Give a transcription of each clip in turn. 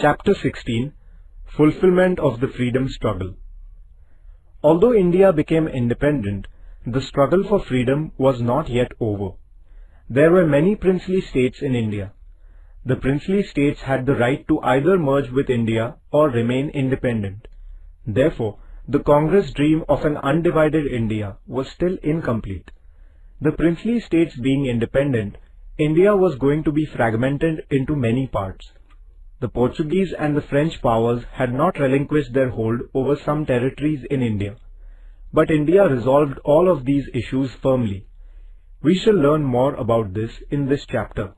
Chapter 16 Fulfillment of the Freedom Struggle. Although India became independent, the struggle for freedom was not yet over. There were many princely states in India. The princely states had the right to either merge with India or remain independent. Therefore, the Congress dream of an undivided India was still incomplete. The princely states being independent, India was going to be fragmented into many parts. The Portuguese and the French powers had not relinquished their hold over some territories in India. But India resolved all of these issues firmly. We shall learn more about this in this chapter.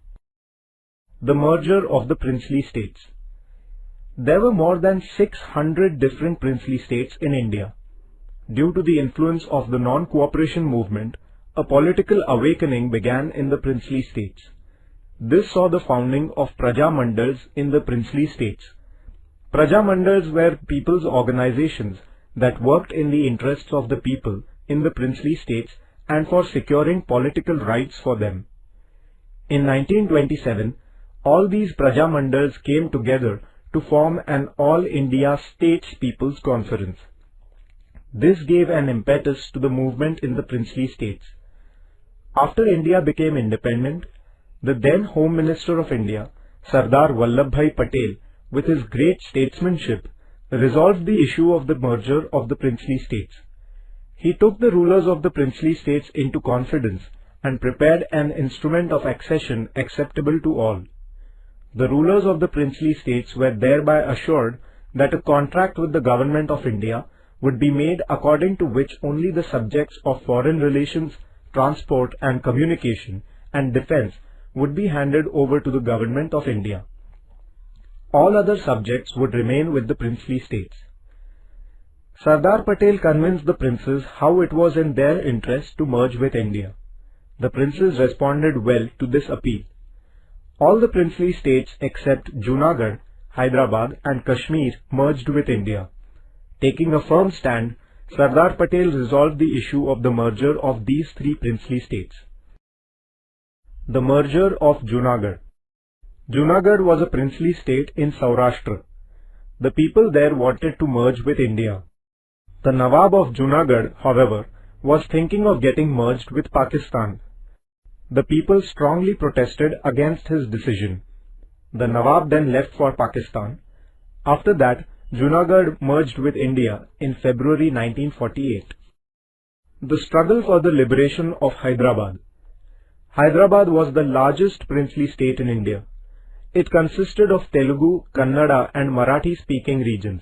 The merger of the princely states. There were more than 600 different princely states in India. Due to the influence of the non-cooperation movement, a political awakening began in the princely states. This saw the founding of Praja Mandals in the princely states. Praja Mandals were people's organizations that worked in the interests of the people in the princely states and for securing political rights for them. In 1927, all these Praja Mandals came together to form an All India States People's Conference. This gave an impetus to the movement in the princely states. After India became independent, the then Home Minister of India, Sardar Vallabhbhai Patel, with his great statesmanship, resolved the issue of the merger of the princely states. He took the rulers of the princely states into confidence and prepared an instrument of accession acceptable to all. The rulers of the princely states were thereby assured that a contract with the government of India would be made according to which only the subjects of foreign relations, transport and communication and defense would be handed over to the government of India. All other subjects would remain with the princely states. Sardar Patel convinced the princes how it was in their interest to merge with India. The princes responded well to this appeal. All the princely states except Junagadh, Hyderabad and Kashmir merged with India. Taking a firm stand, Sardar Patel resolved the issue of the merger of these three princely states. The merger of Junagadh. Junagadh was a princely state in Saurashtra. The people there wanted to merge with India. The Nawab of Junagadh, however, was thinking of getting merged with Pakistan. The people strongly protested against his decision. The Nawab then left for Pakistan. After that, Junagadh merged with India in February 1948. The struggle for the liberation of Hyderabad. Hyderabad was the largest princely state in India. It consisted of Telugu, Kannada and Marathi-speaking regions.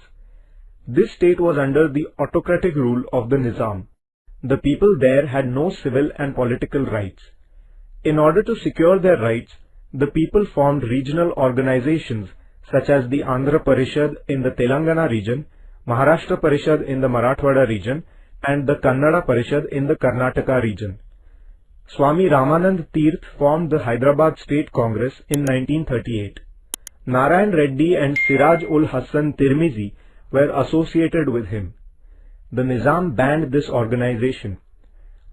This state was under the autocratic rule of the Nizam. The people there had no civil and political rights. In order to secure their rights, the people formed regional organizations such as the Andhra Parishad in the Telangana region, Maharashtra Parishad in the Marathwada region, and the Kannada Parishad in the Karnataka region. Swami Ramanand Tirth formed the Hyderabad State Congress in 1938. Narayan Reddy and Siraj ul Hassan Tirmizi were associated with him. The Nizam banned this organization.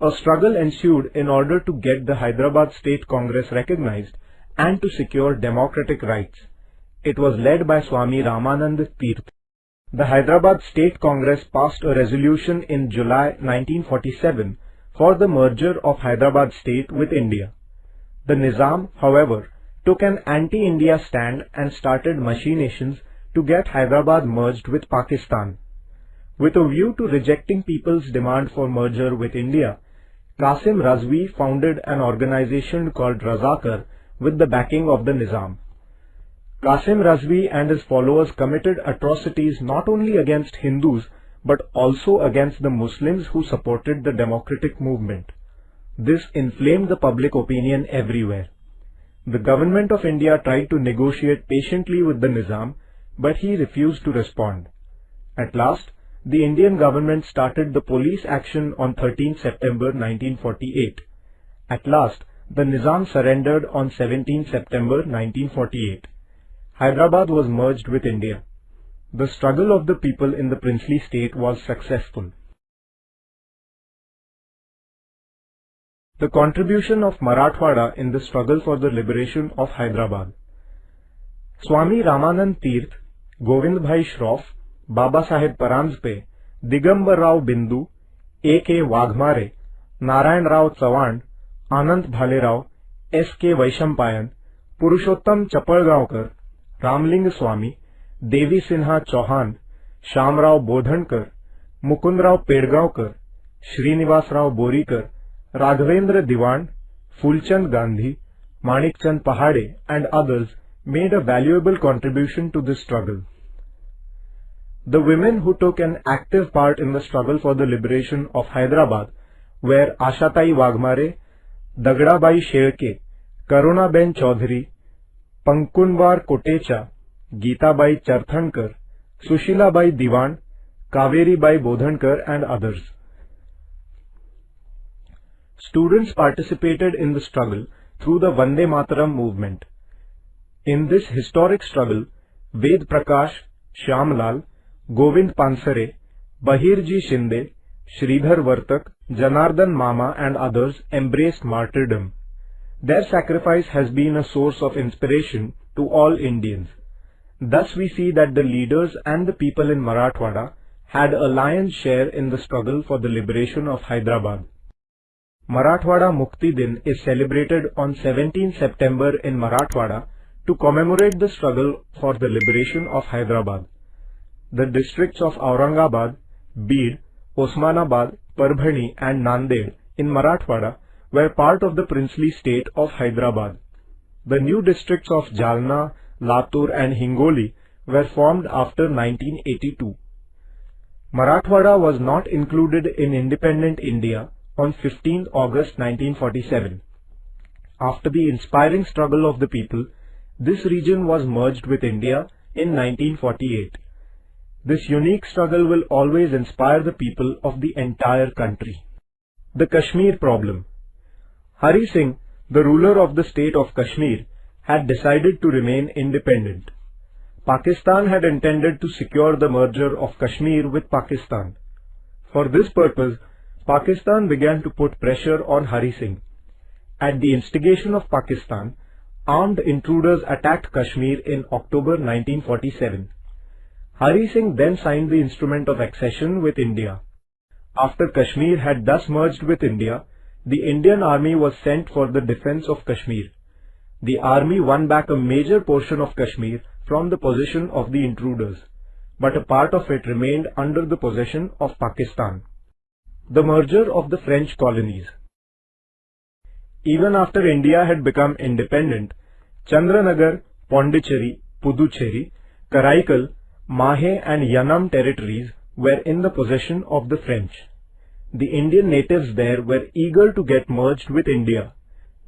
A struggle ensued in order to get the Hyderabad State Congress recognized and to secure democratic rights. It was led by Swami Ramanand Tirth. The Hyderabad State Congress passed a resolution in July 1947 for the merger of Hyderabad state with India. The Nizam, however, took an anti-India stand and started machinations to get Hyderabad merged with Pakistan. With a view to rejecting people's demand for merger with India, Qasim Razvi founded an organization called Razakar with the backing of the Nizam. Qasim Razvi and his followers committed atrocities not only against Hindus but also against the Muslims who supported the democratic movement. This inflamed the public opinion everywhere. The government of India tried to negotiate patiently with the Nizam, but he refused to respond. At last, the Indian government started the police action on 13 September 1948. At last, the Nizam surrendered on 17 September 1948. Hyderabad was merged with India. The struggle of the people in the princely state was successful. The contribution of Marathwada in the struggle for the liberation of Hyderabad. Swami Ramanand Tirth Govindbhai Shroff, Babasaheb Paranjpe, Digambar Rao Bindu, A.K. Waghmare, Narayan Rao Chavan, Anant Bhalerao, S.K. Vaishampayan, Purushottam Chapalgaonkar, Ramling Swami, Devi Sinha Chauhan, Shamrao Bodhankar, Mukundrao Pedgaonkar, Srinivas Rao Borikar, Raghavendra Diwan, Fulchand Gandhi, Manikchand Pahade and others made a valuable contribution to this struggle. The women who took an active part in the struggle for the liberation of Hyderabad were Ashatai Waghmare, Dagdabai Shelke, Karunaben Chaudhary, Pankunwar Kotecha, Geetabai Charthankar, Sushilabai Diwan, Kaveribai Bodhankar and others. Students participated in the struggle through the Vande Mataram movement. In this historic struggle, Ved Prakash, Shyamlal, Govind Pansare, Bahirji Shinde, Sridhar Vartak, Janardhan Mama and others embraced martyrdom. Their sacrifice has been a source of inspiration to all Indians. Thus we see that the leaders and the people in Marathwada had a lion's share in the struggle for the liberation of Hyderabad. Marathwada Mukti Din is celebrated on 17 September in Marathwada to commemorate the struggle for the liberation of Hyderabad. The districts of Aurangabad, Beed, Osmanabad, Parbhani and Nanded in Marathwada were part of the princely state of Hyderabad. The new districts of Jalna, Latur and Hingoli were formed after 1982. Marathwada was not included in independent India on 15 August 1947. After the inspiring struggle of the people, this region was merged with India in 1948. This unique struggle will always inspire the people of the entire country. The Kashmir problem. Hari Singh, the ruler of the state of Kashmir, had decided to remain independent. Pakistan had intended to secure the merger of Kashmir with Pakistan. For this purpose, Pakistan began to put pressure on Hari Singh. At the instigation of Pakistan, armed intruders attacked Kashmir in October 1947. Hari Singh then signed the instrument of accession with India. After Kashmir had thus merged with India, the Indian army was sent for the defense of Kashmir. The army won back a major portion of Kashmir from the possession of the intruders, but a part of it remained under the possession of Pakistan. The merger of the French colonies. Even after India had become independent, Chandranagar, Pondicherry, Puducherry, Karaikal, Mahe and Yanam territories were in the possession of the French. The Indian natives there were eager to get merged with India.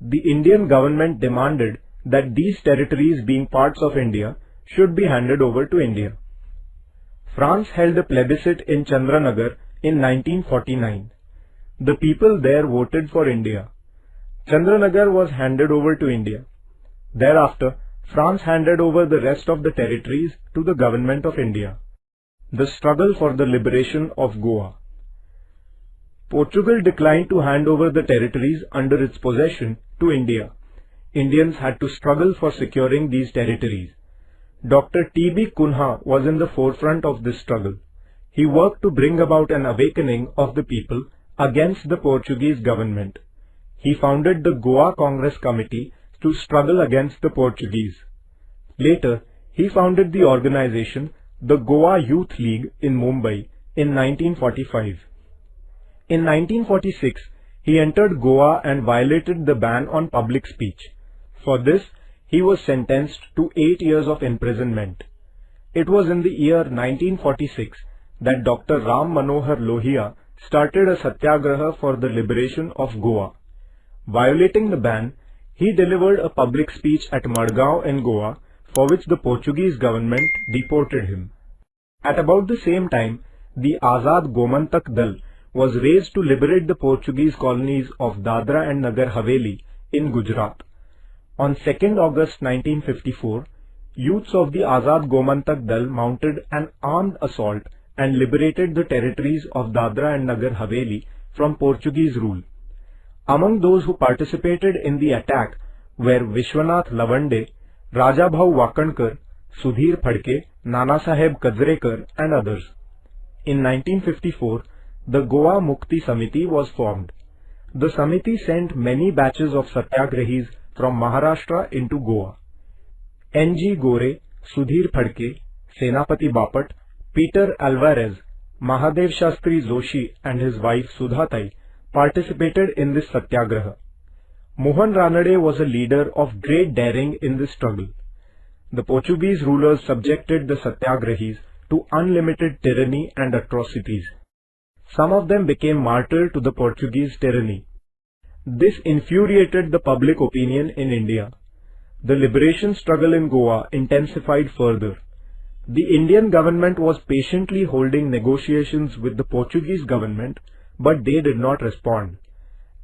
The Indian government demanded that these territories, being parts of India, should be handed over to India. France held a plebiscite in Chandranagar in 1949. The people there voted for India. Chandranagar was handed over to India. Thereafter, France handed over the rest of the territories to the government of India. The struggle for the liberation of Goa. Portugal declined to hand over the territories under its possession to India. Indians had to struggle for securing these territories. Dr. T.B. Kunha was in the forefront of this struggle. He worked to bring about an awakening of the people against the Portuguese government. He founded the Goa Congress Committee to struggle against the Portuguese. Later, he founded the organization the Goa Youth League in Mumbai in 1945. In 1946, he entered Goa and violated the ban on public speech. For this, he was sentenced to 8 years of imprisonment. It was in the year 1946 that Dr. Ram Manohar Lohia started a satyagraha for the liberation of Goa. Violating the ban, he delivered a public speech at Madgaon in Goa, for which the Portuguese government deported him. At about the same time, the Azad Gomantak Dal was raised to liberate the Portuguese colonies of Dadra and Nagar Haveli in Gujarat. On 2nd August 1954, youths of the Azad Gomantak Dal mounted an armed assault and liberated the territories of Dadra and Nagar Haveli from Portuguese rule. Among those who participated in the attack were Vishwanath Lavande, Rajabhau Wakankar, Sudhir Phadke, Nanasaheb Kajrekar and others. In 1954, the Goa Mukti Samiti was formed. The Samiti sent many batches of Satyagrahis from Maharashtra into Goa. N.G. Gore, Sudhir Phadke, Senapati Bapat, Peter Alvarez, Mahadev Shastri Joshi and his wife Sudhatai participated in this satyagraha. Mohan Ranade was a leader of great daring in this struggle. The Portuguese rulers subjected the satyagrahis to unlimited tyranny and atrocities. Some of them became martyrs to the Portuguese tyranny. This infuriated the public opinion in India. The liberation struggle in Goa intensified further. The Indian government was patiently holding negotiations with the Portuguese government, but they did not respond.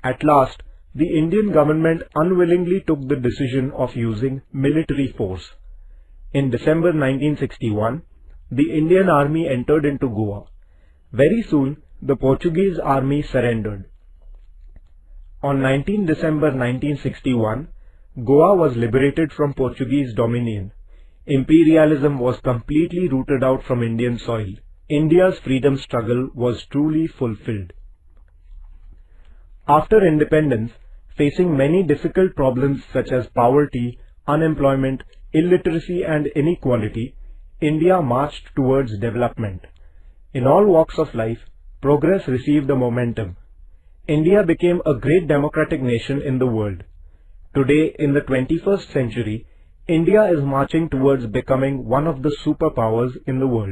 At last, the Indian government unwillingly took the decision of using military force. In December 1961, the Indian army entered into Goa. Very soon, the Portuguese army surrendered. On 19 December 1961, Goa was liberated from Portuguese dominion. Imperialism was completely rooted out from Indian soil. India's freedom struggle was truly fulfilled. After independence, facing many difficult problems such as poverty, unemployment, illiteracy and inequality, India marched towards development. In all walks of life, progress received a momentum. India became a great democratic nation in the world. Today, in the 21st century, India is marching towards becoming one of the superpowers in the world.